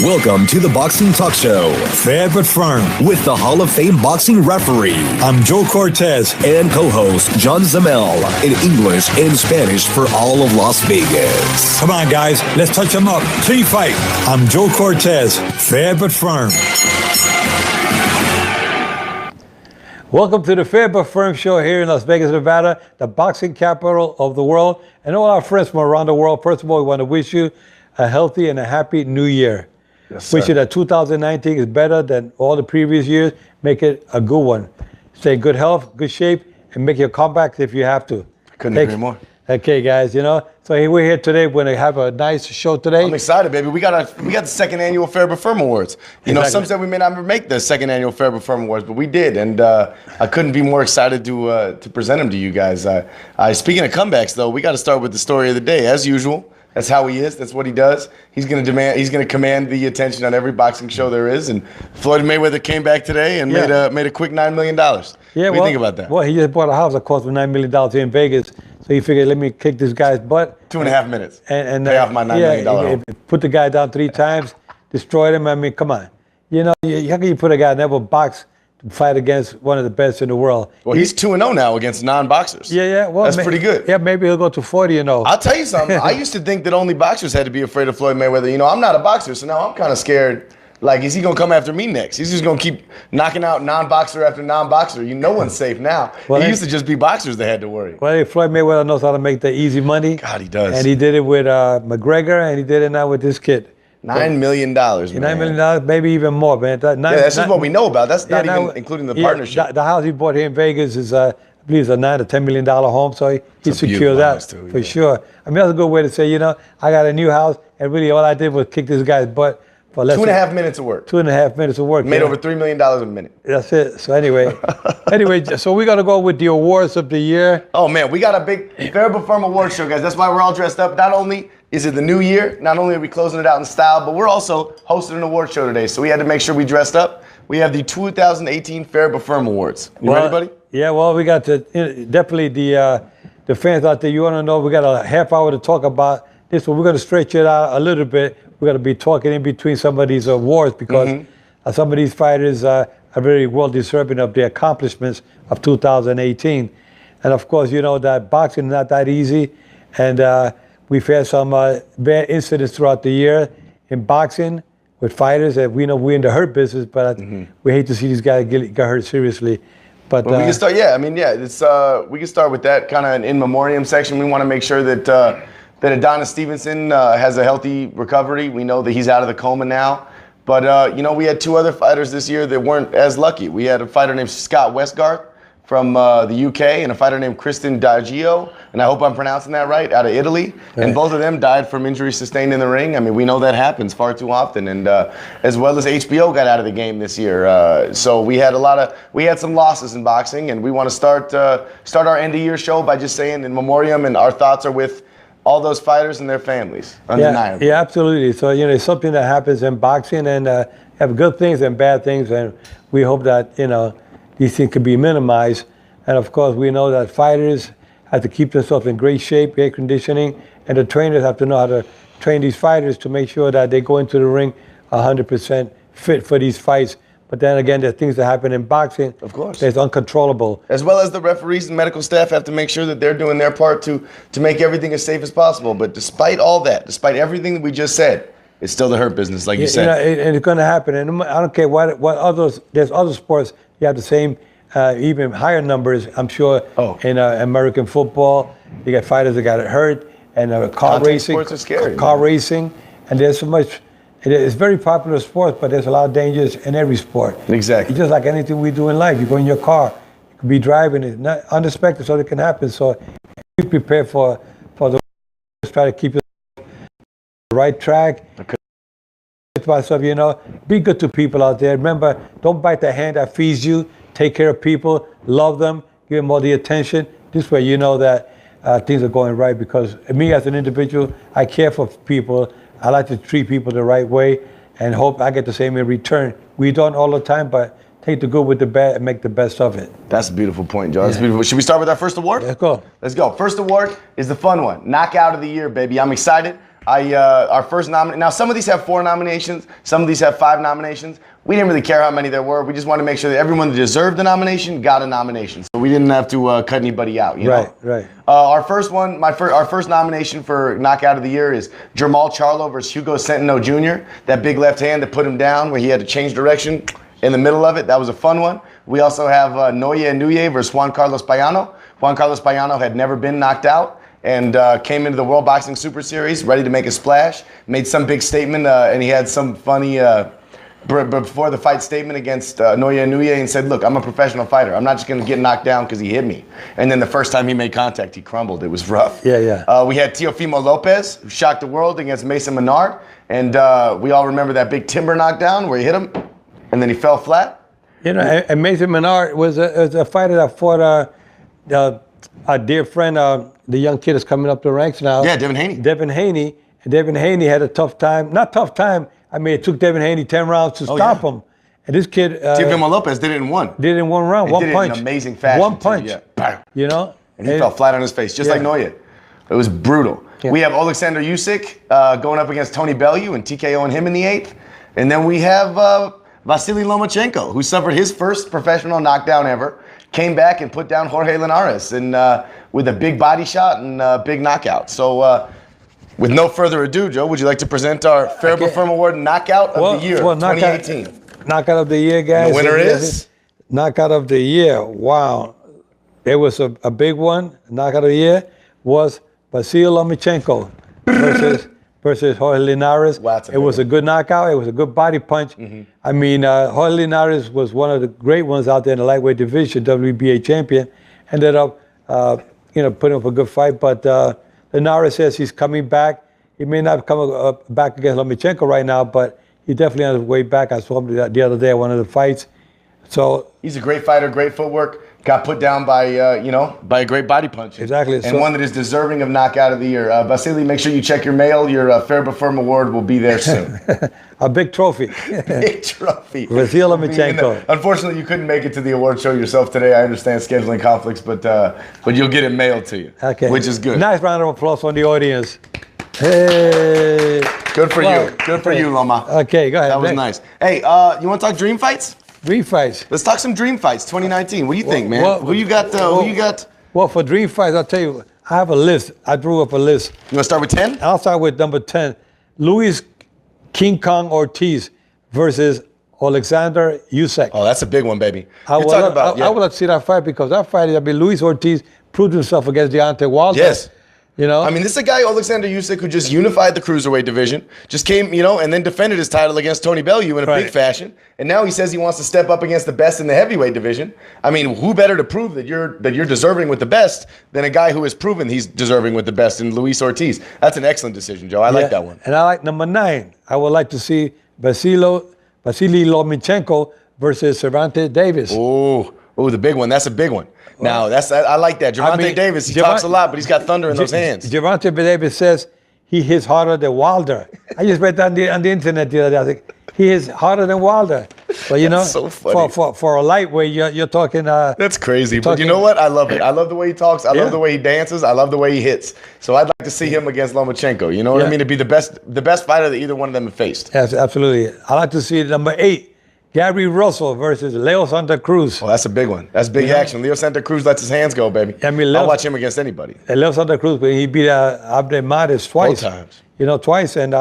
Welcome to the Boxing Talk Show, Fair but Firm, with the Hall of Fame boxing referee I'm Joe Cortez. and co-host John Zamel in English and Spanish for all of Las Vegas. Come on, guys, let's touch them up. Clean fight. I'm Joe Cortez, Fair but Firm. Welcome to the Fair but Firm show here in Las Vegas, Nevada, the boxing capital of the world. And all our friends from around the world, first of all, we want to wish you a healthy and a happy new year. Yes, sir. Wish you that 2019 is better than all the previous years. Make it a good one. Stay in good health, good shape, and make your comebacks if you have to. Couldn't agree more. Okay, guys, so we're here today. We're going to have a nice show today. I'm excited, baby. We got the second annual Fair but Firm Awards. Exactly. Some said we may not make the second annual Fair but Firm Awards, but we did, and I couldn't be more excited to present them to you guys. Speaking of comebacks, though, we got to start with the story of the day, as usual. That's how he is. That's what he does. He's going to command the attention on every boxing show there is. And Floyd Mayweather came back today and made a quick $9 million. Yeah, what do you think about that? Well, he just bought a house that cost him $9 million here in Vegas. So he figured, let me kick this guy's butt. 2.5 minutes. And pay off my $9 million home. Put the guy down 3 times, destroyed him. I mean, come on. How can you put a guy that never boxed to fight against one of the best in the world? Well, he's 2-0 now against non-boxers. Yeah. Well, that's pretty good. Yeah, maybe he'll go to 40-0. I'll tell you something. I used to think that only boxers had to be afraid of Floyd Mayweather. I'm not a boxer, so now I'm kind of scared. Like, is he going to come after me next? He's just going to keep knocking out non-boxer after non-boxer. No one's safe now. Well, it used to just be boxers that had to worry. Well, Floyd Mayweather knows how to make the easy money. God, he does. And he did it with McGregor, and he did it now with this kid. $9 million, man. $9 million, maybe even more, man. That's just what we know about. That's not even including the partnership. The house he bought here in Vegas is, I believe, it's a $9 to $10 million home, so he secured that too, for sure. I mean, that's a good way to say, I got a new house, and really all I did was kick this guy's butt for less 2.5 minutes of work. 2.5 minutes of work. Made over $3 million a minute. That's it. So anyway, so we got to go with the awards of the year. Oh, man, we got a big Fair but Firm Awards show, guys. That's why we're all dressed up. Not only is it the new year, not only are we closing it out in style, but we're also hosting an award show today. So we had to make sure we dressed up. We have the 2018 Fair but Firm Awards. You ready, buddy? Yeah, well, we got definitely the fans out there. You want to know, we got a half hour to talk about this, but we're going to stretch it out a little bit. We're going to be talking in between some of these awards because some of these fighters are very well deserving of the accomplishments of 2018. And of course, that boxing is not that easy. And we've had some bad incidents throughout the year in boxing with fighters that we know we're in the hurt business, but we hate to see these guys get hurt seriously. But we can start. We can start with that kind of an in memoriam section. We want to make sure that Adonis Stevenson has a healthy recovery. We know that he's out of the coma now. But, we had 2 other fighters this year that weren't as lucky. We had a fighter named Scott Westgarth from the UK and a fighter named Kristen Daggio, and I hope I'm pronouncing that right, out of Italy. Right. And both of them died from injuries sustained in the ring. I mean, we know that happens far too often. And as well as HBO got out of the game this year. So we had some losses in boxing, and we want to start our end of year show by just saying in memoriam, and our thoughts are with all those fighters and their families, undeniably. Yeah, absolutely. So, it's something that happens in boxing, and have good things and bad things, and we hope that, these things can be minimized. And of course, we know that fighters have to keep themselves in great shape, great conditioning, and the trainers have to know how to train these fighters to make sure that they go into the ring 100% fit for these fights. But then again, there's things that happen in boxing. Of course. That's uncontrollable. As well as the referees and medical staff have to make sure that they're doing their part to make everything as safe as possible. But despite all that, despite everything that we just said, it's still the hurt business, like you said. And it's going to happen. And I don't care what others, there's other sports, you have the same, even higher numbers, I'm sure, in American football. You got fighters that got hurt, and car racing. Sports are scary. Car racing. And there's so much. It's very popular sport, but there's a lot of dangers in every sport. Exactly. It's just like anything we do in life. You go in your car, you could be driving, it's not unexpected, so it can happen. So be prepared for the try to keep it on the right track. Okay. Myself, be good to people out there. Remember, don't bite the hand that feeds you. Take care of people, love them, give them all the attention. This way you know that things are going right, because me as an individual, I care for people. I like to treat people the right way and hope I get the same in return. We don't all the time, but take the good with the bad and make the best of it. That's a beautiful point, Joe. That's beautiful. Should we start with our first award? Let's go. Let's go. First award is the fun one. Knockout of the year, baby. I'm excited. Our first nomination. Now, some of these have 4 nominations. Some of these have 5 nominations. We didn't really care how many there were. We just wanted to make sure that everyone that deserved a nomination got a nomination. So we didn't have to cut anybody out. You know? Right. Our first one, our first nomination for Knockout of the Year is Jermall Charlo versus Hugo Centeno Jr. That big left hand that put him down where he had to change direction in the middle of it. That was a fun one. We also have Noye Inoue versus Juan Carlos Payano. Juan Carlos Payano had never been knocked out and came into the World Boxing Super Series ready to make a splash. Made some big statement, and he had some funny before the fight statement against Noye Inoue and said, look, I'm a professional fighter. I'm not just going to get knocked down because he hit me. And then the first time he made contact, he crumbled. It was rough. Yeah. We had Teofimo Lopez, who shocked the world against Mason Menard. And we all remember that big timber knockdown where he hit him and then he fell flat. You know, and Mason Menard was a fighter that fought a dear friend, the young kid that's coming up the ranks now. Yeah, Devin Haney. Devin Haney. And Devin Haney had a tough time. Not tough time. I mean, it took Devin Haney 10 rounds to stop him. And this kid... Teofimo Lopez did it in one. Did it in one round, one did punch. It in amazing fashion. One punch. Too, yeah. You know? And he fell flat on his face, just like Noye. It was brutal. Yeah. We have Alexander Usyk going up against Tony Bellew and TKOing him in the 8th. And then we have Vasily Lomachenko, who suffered his first professional knockdown ever, came back and put down Jorge Linares with a big body shot and a big knockout. So with no further ado, Joe, would you like to present our Fairbairn Firm Award Knockout of the Year 2018? Knockout of the Year, guys. The winner is? Knockout of the Year. Wow. It was a big one. Knockout of the Year was Vasily Lomachenko versus Jorge Linares. Wow, it was a good knockout. It was a good body punch. Mm-hmm. I mean, Jorge Linares was one of the great ones out there in the lightweight division, WBA champion. Ended up, putting up a good fight. But Linares says he's coming back. He may not come back against Lomachenko right now, but he definitely on his way back. I saw him the other day at one of the fights. So he's a great fighter, great footwork. Got put down by a great body punch. Exactly. And one that is deserving of Knockout of the Year. Vasily, make sure you check your mail. Your Fairbairn Firm Award will be there soon. A big trophy. Big trophy. Vasily Lomachenko. Unfortunately, you couldn't make it to the award show yourself today. I understand scheduling conflicts, but you'll get it mailed to you, which is good. Nice round of applause from the audience. Hey. Good for you. Good for you, Loma. Okay, go ahead. That was nice. Hey, you want to talk dream fights? Dream fights. Let's talk some dream fights 2019. What do you think, man? Who you got? Who you got? Well, for dream fights, I'll tell you, I have a list. I drew up a list. You want to start with 10? I'll start with number 10. Luis King Kong Ortiz versus Alexander Usyk. Oh, that's a big one, baby. I would like to see that fight because that fight, Luis Ortiz proved himself against Deontay Wilder. Yes. You know? I mean, this is a guy, Alexander Usyk, who just unified the cruiserweight division, just came, and then defended his title against Tony Bellew in a big fashion. And now he says he wants to step up against the best in the heavyweight division. I mean, who better to prove that you're deserving with the best than a guy who has proven he's deserving with the best in Luis Ortiz? That's an excellent decision, Joe. I like that one. And I like number 9. I would like to see Vasily Lomachenko versus Gervonta Davis. Oh, the big one. That's a big one. Now, I like that. Gervonta Davis, he talks a lot, but he's got thunder in those hands. Gervonta Davis says he hits harder than Wilder. I just read that on the internet the other day. I think he hits harder than Wilder. But, so funny. For a lightweight, you're talking... That's crazy. But you know what? I love it. I love the way he talks. I love the way he dances. I love the way he hits. So I'd like to see him against Lomachenko. You know what I mean? To be the best fighter that either one of them have faced. Yes, absolutely. I'd like to see number 8. Gary Russell versus Leo Santa Cruz. Oh, that's a big one. That's big action. Leo Santa Cruz lets his hands go, baby. I mean, I'll watch him against anybody. Leo Santa Cruz, he beat Abdel Mares twice. Both times. Twice. And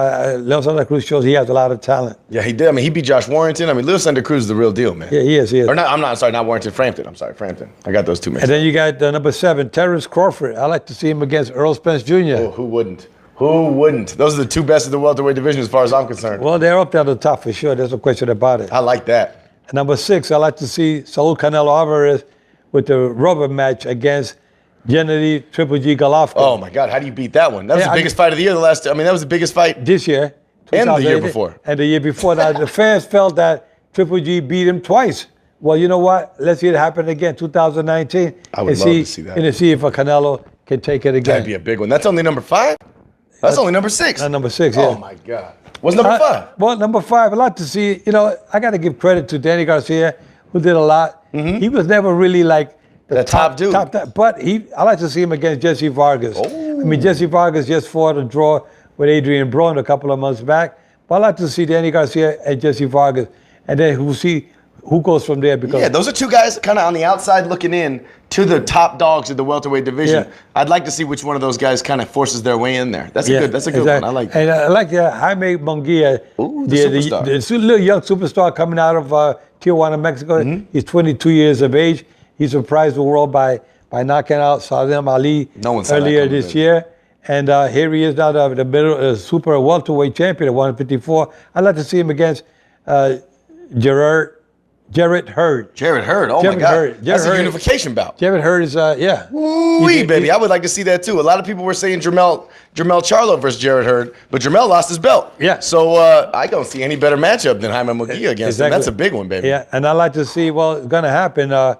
Leo Santa Cruz shows he has a lot of talent. Yeah, he did. I mean, he beat Josh Warrington. I mean, Leo Santa Cruz is the real deal, man. Yeah, he is. Or not, not Warrington, Frampton. I'm sorry, Frampton. I got those two mixed. And then you got number 7, Terrence Crawford. I like to see him against Earl Spence Jr. Oh, who wouldn't? Who wouldn't? Those are the 2 best of the welterweight division as far as I'm concerned. Well, they're up there at the top for sure. There's no question about it. I like that. And number 6, I like to see Saul Canelo Alvarez with the rubber match against Gennady Triple G Golovkin. Oh my God, how do you beat that one? That was the biggest fight of the year. That was the biggest fight this year. And the year before. And the year before. Now, the fans felt that Triple G beat him twice. Well, you know what? Let's see it happen again, 2019. I would love to see that. And to see if Canelo can take it again. That'd be a big one. That's only number 5? That's only number 6. Number 6, yeah. Oh my God. What's number 5? Well, number 5, I'd like to see, I got to give credit to Danny Garcia, who did a lot. Mm-hmm. He was never really like the top dude. But I like to see him against Jesse Vargas. Oh. I mean, Jesse Vargas just fought a draw with Adrian Brown a couple of months back. But I'd like to see Danny Garcia and Jesse Vargas, and then we'll see who goes from there. Because Yeah, those are two guys kind of on the outside looking in to the top dogs of the welterweight division. Yeah. I'd like to see which one of those guys kind of forces their way in there. That's a good exactly. one. I like that. And I like Jaime Munguia, Ooh, the superstar. the little young superstar coming out of Tijuana, Mexico. Mm-hmm. He's 22 years of age. He surprised the world by knocking out Saddam Ali No one saw that earlier coming, this baby. year. And here he is now, the middle super welterweight champion at 154. I'd like to see him against Jarrett Hurd. Jarrett Hurd, oh Jarrett my God. Hurd. That's Jarrett a Hurd. unification bout. Jarrett Hurd is, yeah. Ooh-wee, baby. I would like to see that too. A lot of people were saying Jermell Charlo versus Jarrett Hurd, but Jermell lost his belt. Yeah. So I don't see any better matchup than Jaime Munguia against him. That's a big one, baby. Yeah, and I'd like to see, well, it's going to happen. I'd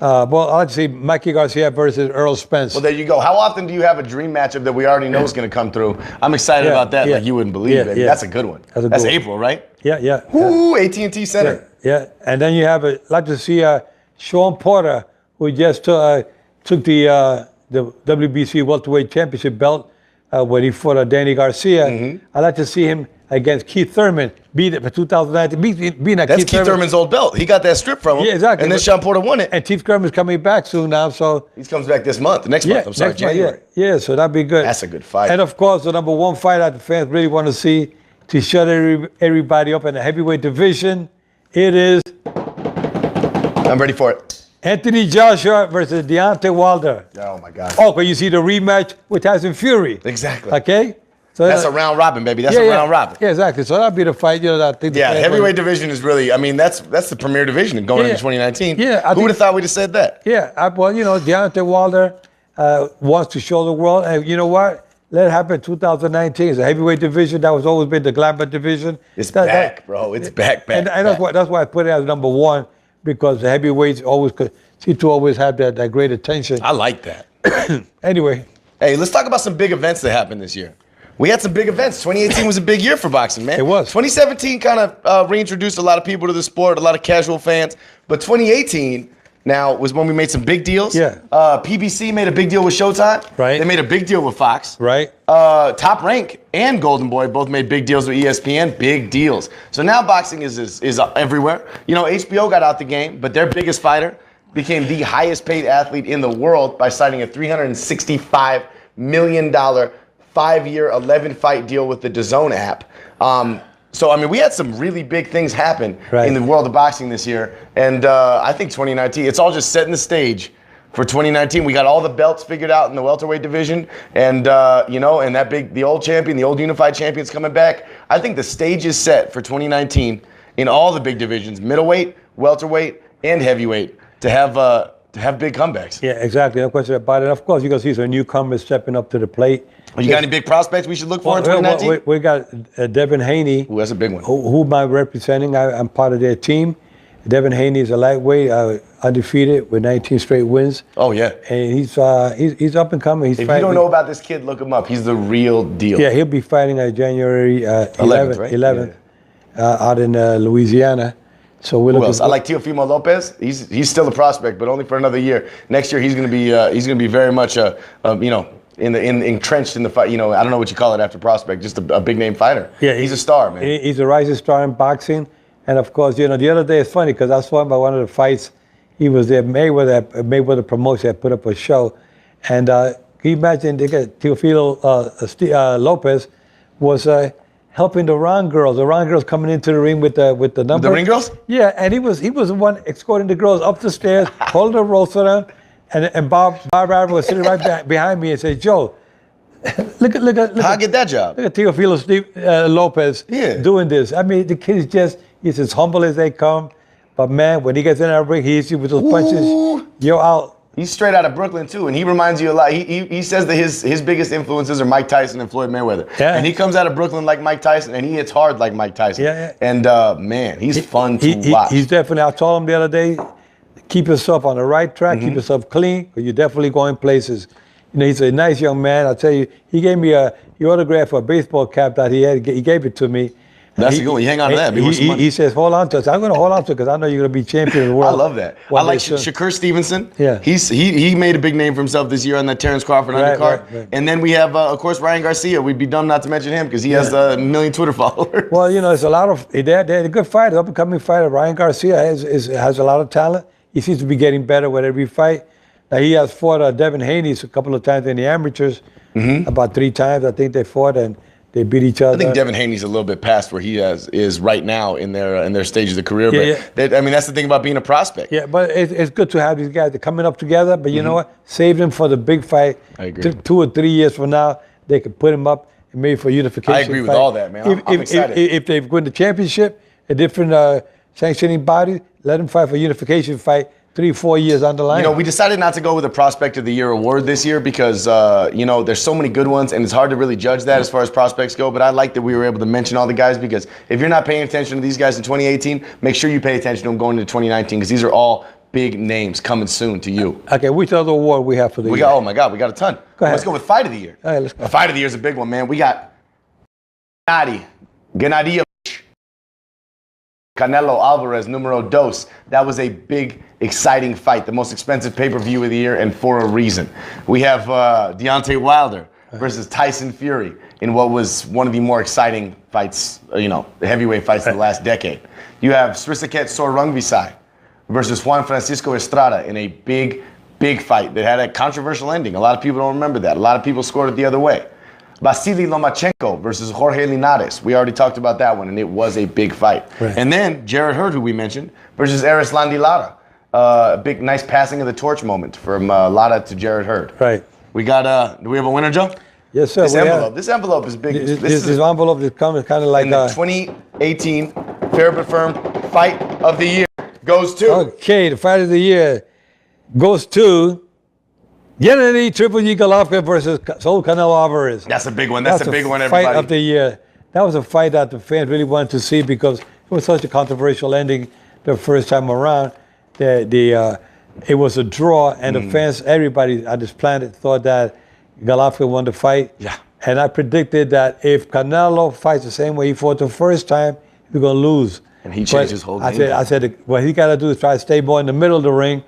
like to see Mikey Garcia versus Earl Spence. Well, there you go. How often do you have a dream matchup that we already know is going to come through? I'm excited Yeah, about that, yeah. like you wouldn't believe, Yeah, baby. yeah. That's a good one. That's a That's good one. April, right? Yeah. Ooh, AT&T Center. Yeah, and then you have, I'd like to see Sean Porter, who just took the WBC welterweight championship belt when he fought Danny Garcia. Mm-hmm. I'd like to see him against Keith Thurman, beat it for 2019. Being That's Keith Thurman's old belt. He got that strip from him. Yeah, exactly. And then Sean Porter won it. And Keith Thurman's coming back soon now, so He comes back this month, next month. I'm sorry, next month, January. yeah, so that'd be good. That's a good fight. And of course, the number one fight that the fans really want to see to shut everybody up in the heavyweight division, it is I'm ready for it. Anthony Joshua versus Deontay Wilder. Oh, my God. Oh, but you see the rematch with Tyson Fury. Exactly. Okay? So That's a round robin, baby. That's a round robin. Yeah, exactly. So that'll be the fight. You know, that I think the Yeah, fans heavyweight want- division is really, I mean, that's the premier division going Yeah. into 2019. Yeah, I Who think- would have thought we'd have said that? Yeah, well, you know, Deontay Wilder wants to show the world, and you know what? Let it happen in 2019. It's a heavyweight division. That was always been the glamour division. It's That- back, bro. It's back. And that's why I put it as number one, because the heavyweights seem to always have that great attention. I like that. Anyway, Hey, let's talk about some big events that happened this year. We had some big events. 2018 was a big year for boxing, man. It was. 2017 kind of reintroduced a lot of people to the sport, a lot of casual fans. But 2018 now was when we made some big deals. Yeah. PBC made a big deal with Showtime. Right. They made a big deal with Fox. right? Top Rank and Golden Boy both made big deals with ESPN, big deals. So now boxing is everywhere. You know, HBO got out the game, but their biggest fighter became the highest paid athlete in the world by signing a $365 million 5-year, 11-fight deal with the DAZN app. So, I mean, we had some really big things happen Right. in the world of boxing this year. And I think 2019, it's all just setting the stage for 2019. We got all the belts figured out in the welterweight division. And, you know, and the old champion, the old unified champion's coming back. I think the stage is set for 2019 in all the big divisions, middleweight, welterweight, and heavyweight, to have big comebacks. Yeah, exactly. No question about it. Of course, you're going to see some newcomers stepping up to the plate. You got any big prospects we should look for in Well, 2019? we got Devin Haney, Ooh, that's a big one. who I'm representing. I'm part of their team. Devin Haney is a lightweight, undefeated with 19 straight wins. Oh, yeah. And he's up and coming. He's If you fighting. don't know about this kid, look him up. He's the real deal. Yeah, he'll be fighting January 11th, right? 11th out in Louisiana. So we're Who looking. else? I like Teofimo Lopez. He's still a prospect, but only for another year. Next year he's going to be very much entrenched in the fight. You know, I don't know what you call it after prospect, just a big name fighter. Yeah, he's a star, man. He's a rising star in boxing, and of course, you know, the other day it's funny because I saw him at one of the fights. He was there. Mayweather Promotion had put up a show, and can you imagine? They got Teofilo Lopez was helping the Ron girls. The Ron girls coming into the ring with the number. The ring girls? Yeah, and he was the one escorting the girls up the stairs, holding the ropes for them, and Bob Ryder was sitting right behind me and said, "Joe, look at How'd I get that job? Look at Teofilo Lopez doing this. I mean, the kid he's as humble as they come. But man, when he gets in that ring, he hits you with those punches. You're out. He's straight out of Brooklyn too, and he reminds you a lot. He says that his biggest influences are Mike Tyson and Floyd Mayweather. Yeah. And he comes out of Brooklyn like Mike Tyson, and he hits hard like Mike Tyson. Yeah. And man, he's fun to watch. He's definitely. I told him the other day, keep yourself on the right track, Mm-hmm. keep yourself clean, because you're definitely going places. You know, he's a nice young man. I tell you, he gave me he autographed a baseball cap that he had. He gave it to me, That's a good one. You hang on to that. Be worth some money. He says, hold on to it. I'm going to hold on to it because I know you're going to be champion of the I world. love that. I like Shakur Stevenson. Yeah. He made a big name for himself this year on that Terrence Crawford undercard. Right. And then we have, of course, Ryan Garcia. We'd be dumb not to mention him because he has a million Twitter followers. Well, you know, there's a lot of they're a good fighter, up-and-coming fighter. Ryan Garcia has a lot of talent. He seems to be getting better with every fight. Now, he has fought Devin Haney a couple of times in the amateurs, about 3 times. I think they fought and they beat each other. I think Devin Haney's a little bit past where he is right now in their stages of career. Yeah, but I mean, that's the thing about being a prospect. Yeah, but it's good to have these guys. They're coming up together. But you know what? Save them for the big fight. I agree. 2 or 3 years from now, they could put them up and maybe for unification. I agree with all that, man. I'm excited. If they win the championship, a different sanctioning body, let them fight for unification fight 3-4 years on the line. You know, we decided not to go with a Prospect of the Year award this year because, you know, there's so many good ones and it's hard to really judge that as far as prospects go. But I like that we were able to mention all the guys because if you're not paying attention to these guys in 2018, make sure you pay attention to them going into 2019 because these are all big names coming soon to you. Okay, which other award we have for the year? Oh, my God, we got a ton. Go ahead. Let's go with Fight of the Year. All right, let's go. Fight of the Year is a big one, man. We got Gennady Canelo Alvarez, numero dos. That was a big, exciting fight. The most expensive pay-per-view of the year, and for a reason. We have Deontay Wilder versus Tyson Fury in what was one of the more exciting fights, you know, the heavyweight fights of the last decade. You have Srisaket Sorrungvisai versus Juan Francisco Estrada in a big, big fight that had a controversial ending. A lot of people don't remember that. A lot of people scored it the other way. Vasily Lomachenko versus Jorge Linares. We already talked about that one, and it was a big fight. Right. And then Jarrett Hurd, who we mentioned, versus Erislandy Lara. A big, nice passing of the torch moment from Lara to Jarrett Hurd. Right. We got, do we have a winner, Joe? Yes, sir. This envelope is big. This envelope is coming kind of like the 2018 Fair But Firm Fight of the Year goes to. Okay, the Fight of the Year goes to Gennady Triple G Golovkin versus Saul Canelo Alvarez. That's a big one. That's a big one, everybody. Fight of the year. That was a fight that the fans really wanted to see because it was such a controversial ending the first time around. It was a draw, and the fans, everybody on this planet thought that Golovkin won the fight. Yeah. And I predicted that if Canelo fights the same way he fought the first time, he's going to lose. And he changed his whole game. I said, what he got to do is try to stay more in the middle of the ring,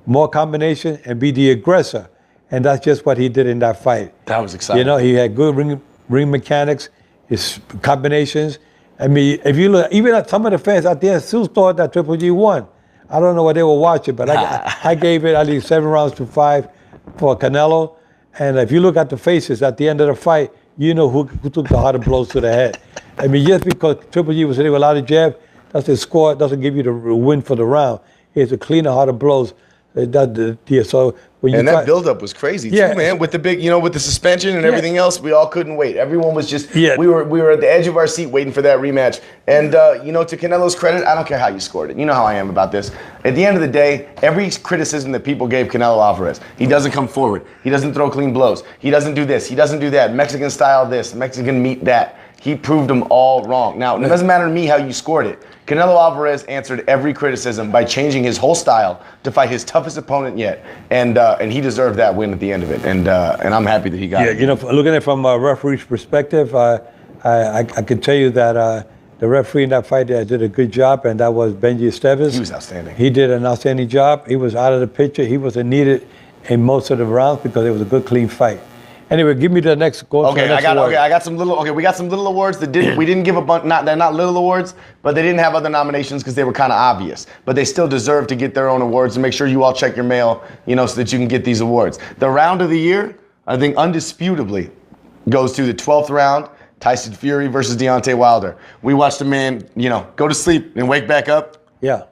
more combination, and be the aggressor. And that's just what he did in that fight. That was exciting. You know, he had good ring mechanics, his combinations. I mean, if you look, even some of the fans out there still thought that Triple G won. I don't know what they were watching, but I gave it at least 7 rounds to 5 for Canelo. And if you look at the faces at the end of the fight, you know who took the harder blows to the head. I mean, just because Triple G was hitting with a lot of jab, doesn't score, doesn't give you the win for the round. It's a cleaner, harder blows. So when you that buildup was crazy too, man. With the big, you know, with the suspension and everything else, we all couldn't wait. Everyone was just, we were at the edge of our seat waiting for that rematch. And you know, to Canelo's credit, I don't care how you scored it. You know how I am about this. At the end of the day, every criticism that people gave Canelo Alvarez, he doesn't come forward, he doesn't throw clean blows, he doesn't do this, he doesn't do that, Mexican style this, Mexican meat that. He proved them all wrong. Now, it doesn't matter to me how you scored it. Canelo Alvarez answered every criticism by changing his whole style to fight his toughest opponent yet, and he deserved that win at the end of it. And I'm happy that he got it. Yeah, you know, looking at it from a referee's perspective, I can tell you that the referee in that fight did a good job, and that was Benji Esteves. He was outstanding. He did an outstanding job. He was out of the picture. He wasn't needed in most of the rounds because it was a good, clean fight. Anyway, give me the next. I got some little. Okay, we got some little awards that we didn't give a bunch. They're not little awards, but they didn't have other nominations because they were kind of obvious. But they still deserve to get their own awards. And make sure you all check your mail, you know, so that you can get these awards. The round of the year, I think, undisputably, goes to the 12th round. Tyson Fury versus Deontay Wilder. We watched a man, you know, go to sleep and wake back up. Yeah.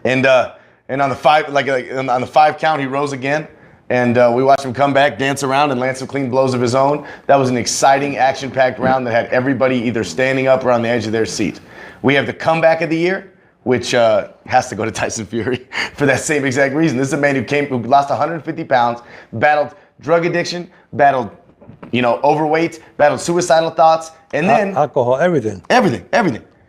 And on the 5, on the 5 count, he rose again. And we watched him come back, dance around, and land some clean blows of his own. That was an exciting, action-packed round that had everybody either standing up or on the edge of their seat. We have the comeback of the year, which has to go to Tyson Fury for that same exact reason. This is a man who lost 150 pounds, battled drug addiction, battled, you know, overweight, battled suicidal thoughts, and then alcohol, everything.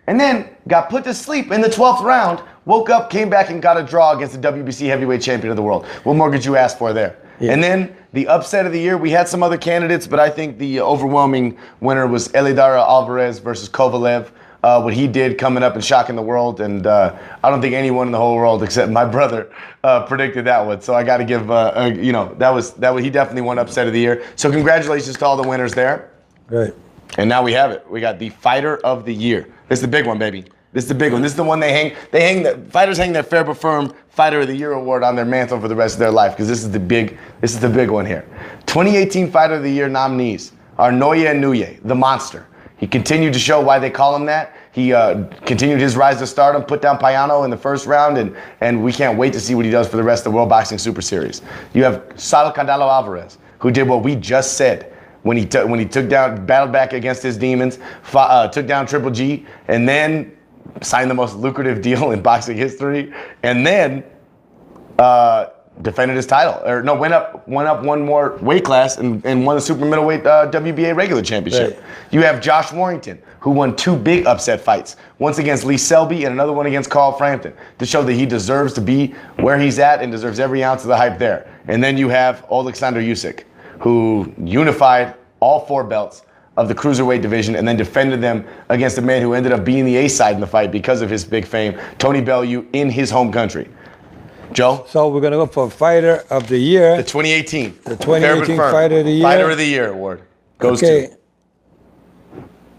And then got put to sleep in the 12th round, woke up, came back, and got a draw against the WBC heavyweight champion of the world. What more could you ask for there? Yeah. And then the upset of the year, we had some other candidates, but I think the overwhelming winner was Eleider Alvarez versus Kovalev. what he did coming up and shocking the world. And I don't think anyone in the whole world except my brother predicted that one. So I got to give, he definitely won upset of the year. So congratulations to all the winners there. Right. And now we have it. We got the fighter of the year. This is the big one, baby. This is the big one. This is the one fighters hang their Fair but Firm Fighter of the Year award on their mantle for the rest of their life, because this is the big one here. 2018 Fighter of the Year nominees are Naoya Inoue, the monster. He continued to show why they call him that. He continued his rise to stardom, put down Payano in the first round, and we can't wait to see what he does for the rest of the World Boxing Super Series. You have Saulo Canelo Alvarez, who did what we just said. When he battled back against his demons, took down Triple G, and then signed the most lucrative deal in boxing history, and then defended his title. Went up one more weight class and won the super middleweight WBA regular championship. Right. You have Josh Warrington, who won 2 big upset fights, once against Lee Selby and another one against Carl Frampton, to show that he deserves to be where he's at and deserves every ounce of the hype there. And then you have Oleksandr Usyk, who unified all 4 belts of the cruiserweight division and then defended them against a man who ended up being the A side in the fight because of his big fame, Tony Bellew, in his home country. Joe? So we're going to go for Fighter of the Year. The 2018. The 2018 Fighter of the Year. Fighter of the Year award goes to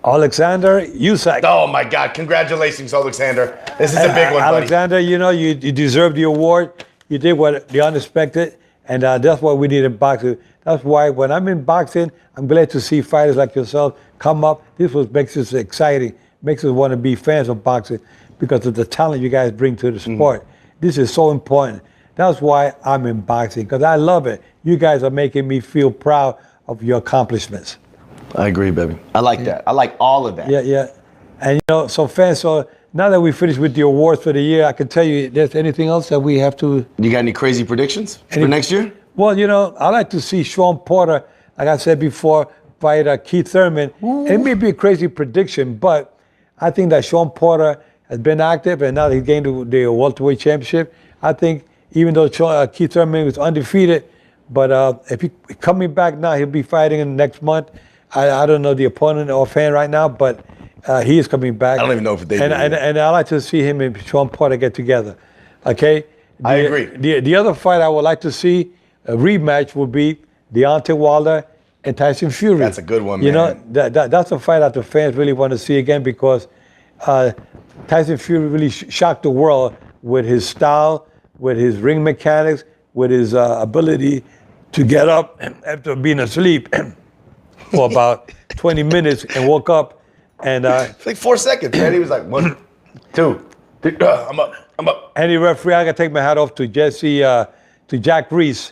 Oleksandr Usyk. Oh my God! Congratulations, Oleksandr. This is a big one, buddy. Alexander, you deserve the award. You did the unexpected, and that's what we need in boxing. That's why when I'm in boxing, I'm glad to see fighters like yourself come up. This is what makes us exciting, makes us want to be fans of boxing, because of the talent you guys bring to the sport. This is so important. That's why I'm in boxing, because I love it. You guys are making me feel proud of your accomplishments. I agree, baby. I like that. I like all of that. Yeah. And so fans, so now that we finished with the awards for the year, I can tell you, there's anything else that we have to... You got any crazy predictions for next year? Well, I like to see Sean Porter, like I said before, fight Keith Thurman. It may be a crazy prediction, but I think that Sean Porter has been active, and now he's gained the welterweight championship. I think even though Keith Thurman was undefeated, but if he's coming back now, he'll be fighting in the next month. I don't know the opponent offhand right now, but he is coming back. I don't even know if they do. And I like to see him and Sean Porter get together. Okay? I agree. The other fight I would like to see, a rematch, would be Deontay Wilder and Tyson Fury. That's a good one, man. That's a fight that the fans really want to see again, because Tyson Fury really shocked the world with his style, with his ring mechanics, with his ability to get up after being asleep for about 20 minutes and woke up. And it's like 4 seconds, man. He was like, 1, 2, 3, I'm up. And the referee, I got to take my hat off to to Jack Reese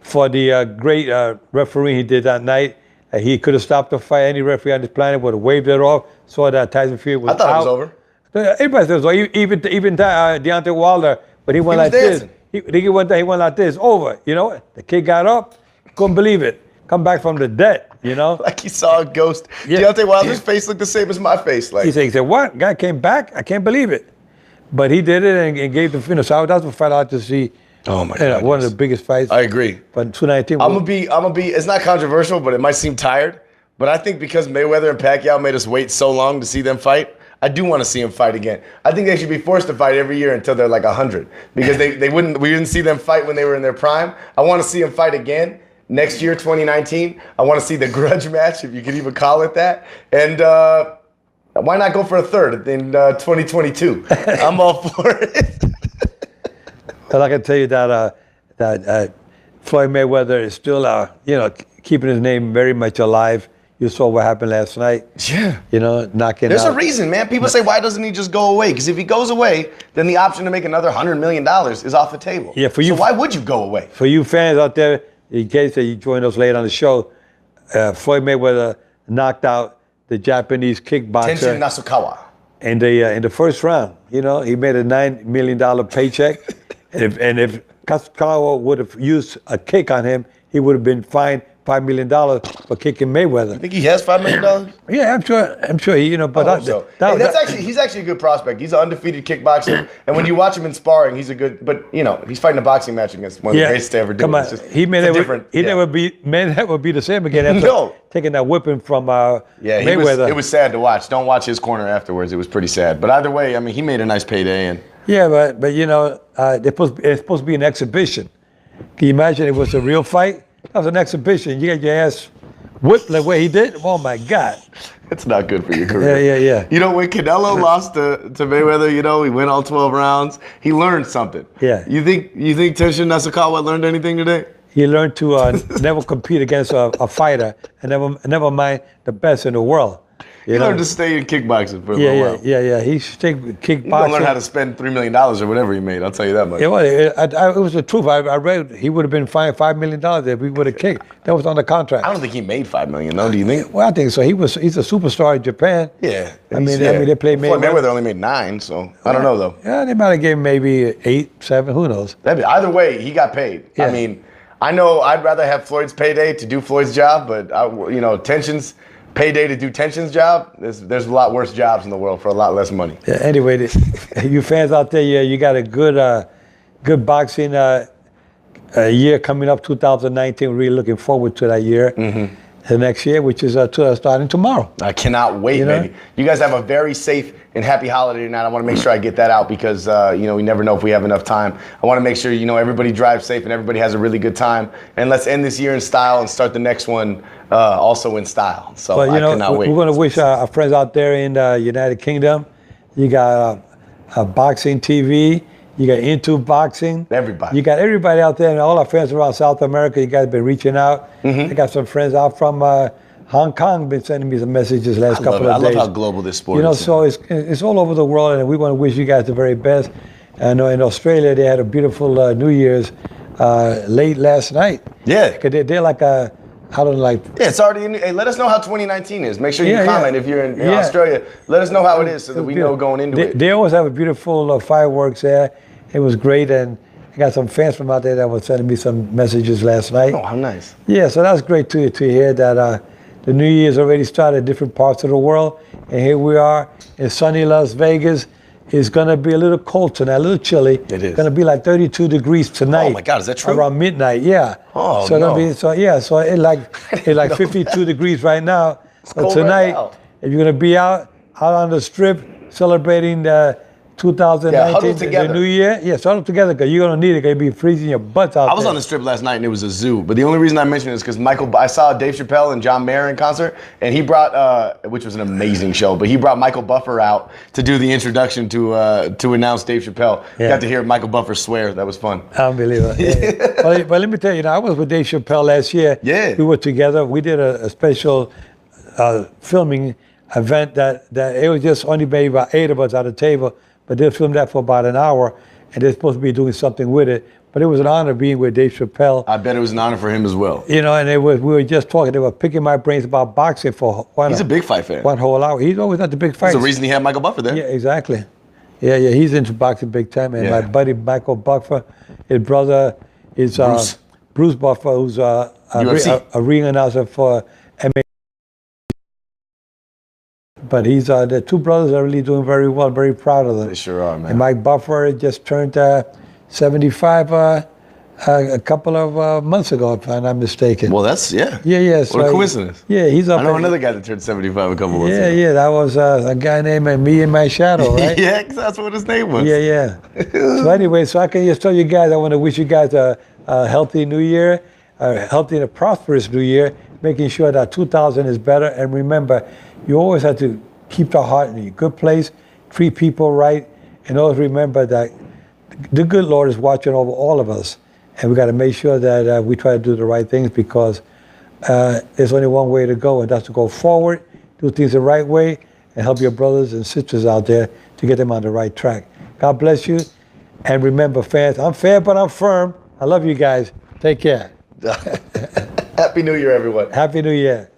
for the great referee he did that night. He could have stopped the fight. Any referee on this planet would have waved it off, saw that Tyson Fury was out. I thought it was over. Everybody says so. Even Deontay Wilder, but he went like this. He went like this, over. The kid got up, couldn't believe it. Come back from the dead, Like he saw a ghost. Yeah. Deontay Wilder's face looked the same as my face. Like he said, what? Guy came back? I can't believe it. But he did it and gave the finish. So that's a fight I like to see. Oh my God! One of the biggest fights. I agree. But 2019. I'm gonna be. It's not controversial, but it might seem tired. But I think because Mayweather and Pacquiao made us wait so long to see them fight, I do want to see them fight again. I think they should be forced to fight every year until they're like 100, because they wouldn't. We didn't see them fight when they were in their prime. I want to see them fight again next year, 2019. I want to see the grudge match, if you could even call it that. And why not go for a third in 2022? I'm all for it. But I can tell you that Floyd Mayweather is still, keeping his name very much alive. You saw what happened last night. Yeah. Knocking There's out. a reason, man. People say, why doesn't he just go away? Because if he goes away, then the option to make another $100 million is off the table. Yeah, for you. So why would you go away? For you fans out there, in case that you joined us late on the show, Floyd Mayweather knocked out the Japanese kickboxer Tenshin Nasukawa. in the first round. He made a $9 million paycheck. And if Nasukawa would have used a kick on him, he would have been fined $5 million for kicking Mayweather. I think he has $5 million. Yeah, I'm sure he, but I hope so. He's actually a good prospect. He's an undefeated kickboxer, and when you watch him in sparring, he's a good. But he's fighting a boxing match against one of the greatest to ever do. Come on, he may never be the same again after taking that whipping from Mayweather. It was sad to watch. Don't watch his corner afterwards. It was pretty sad. But either way, I mean, he made a nice payday. And but it's supposed to be an exhibition. Can you imagine it was a real fight? That was an exhibition. You got your ass whipped the way he did. Oh my God! It's not good for your career. Yeah. When Canelo lost to Mayweather, he went all 12 rounds. He learned something. Yeah. You think Tenshin Nasukawa learned anything today? He learned to never compete against a fighter, and never mind the best in the world. He learned to stay in kickboxing for a little while. Yeah. He stayed kickboxing. He's gonna learn how to spend $3 million or whatever he made. I'll tell you that much. It was the truth. I read he would have been fined $5 million if he would have kicked. That was on the contract. I don't think he made $5 million though. Do you think? Well, I think so. He's a superstar in Japan. Yeah. I mean, they played Mayweather only made 9, so I don't know though. Yeah, they might have given maybe 8, 7. Who knows? Either way, he got paid. Yeah. I mean, I know I'd rather have Floyd's payday to do Floyd's job, but Tenshin's payday to do Tenshin's job. There's a lot worse jobs in the world for a lot less money. Yeah, anyway, you fans out there, you got a good boxing year coming up, 2019. We're really looking forward to that year. Mm-hmm. The next year, which is starting tomorrow. I cannot wait, baby. You guys have a very safe and happy holiday tonight. I want to make sure I get that out because, we never know if we have enough time. I want to make sure, everybody drives safe and everybody has a really good time. And let's end this year in style and start the next one also in style. So I cannot wait. We're going to wish our friends out there in the United Kingdom. You got Boxing TV. You got Into Boxing. Everybody. You got everybody out there and all our friends around South America. You guys have been reaching out. Mm-hmm. I got some friends out from Hong Kong been sending me some messages last couple of days. I love how global this sport is. So it's all over the world, and we want to wish you guys the very best. I know in Australia they had a beautiful New Year's late last night. Yeah. They're like it's already hey, let us know how 2019 is. Make sure you comment if you're in Australia. Let us know how it is so that we know going into it. They always have a beautiful fireworks there. It was great, and I got some fans from out there that were sending me some messages last night. Oh, how nice. Yeah, so that's great to hear that the New Year's already started in different parts of the world, and here we are in sunny Las Vegas. It's going to be a little cold tonight, a little chilly. It is. It's going to be like 32 degrees tonight. Oh my God, is that true? Around midnight, yeah. Oh, so no. So it's like 52 degrees right now. So tonight, right if you're going to be out on the strip celebrating the 2019, the new year. Yes, huddle together because you're going to need it because you'll be freezing your butts out I was on the strip last night and it was a zoo. But the only reason I mentioned it is because I saw Dave Chappelle and John Mayer in concert and he brought, which was an amazing show, but he brought Michael Buffer out to do the introduction to announce Dave Chappelle. Yeah. Got to hear Michael Buffer swear. That was fun. Unbelievable. Yeah. But let me tell you, I was with Dave Chappelle last year. Yeah. We were together. We did a special filming event that it was just only maybe about 8 of us at a table. But they filmed that for about an hour, and they're supposed to be doing something with it. But it was an honor being with Dave Chappelle. I bet it was an honor for him as well. And we were just talking. They were picking my brains about boxing for He's a big fight fan. One whole hour. He's always at the big fights. That's the reason he had Michael Buffer there. Yeah, exactly. Yeah, he's into boxing big time. And my buddy Michael Buffer, his brother is Bruce Buffer, who's a ring announcer for MMA. But the two brothers are really doing very well. Very proud of them. They sure are, man. And Mike Buffer just turned 75 a couple of months ago, if I'm not mistaken. Well, that's Yeah. What a coincidence. Yeah, he's up. I know another guy that turned 75 a couple months ago. Yeah, that was a guy named Me in My Shadow, right? Yeah, that's what his name was. Yeah. So anyway, I can just tell you guys, I want to wish you guys a healthy new year, a healthy and a prosperous new year, making sure that 2000 is better. And remember, you always have to keep the heart in a good place, treat people right, and always remember that the good Lord is watching over all of us. And we got to make sure that we try to do the right things because there's only one way to go, and that's to go forward, do things the right way, and help your brothers and sisters out there to get them on the right track. God bless you. And remember, fans, I'm fair, but I'm firm. I love you guys. Take care. Happy New Year, everyone. Happy New Year.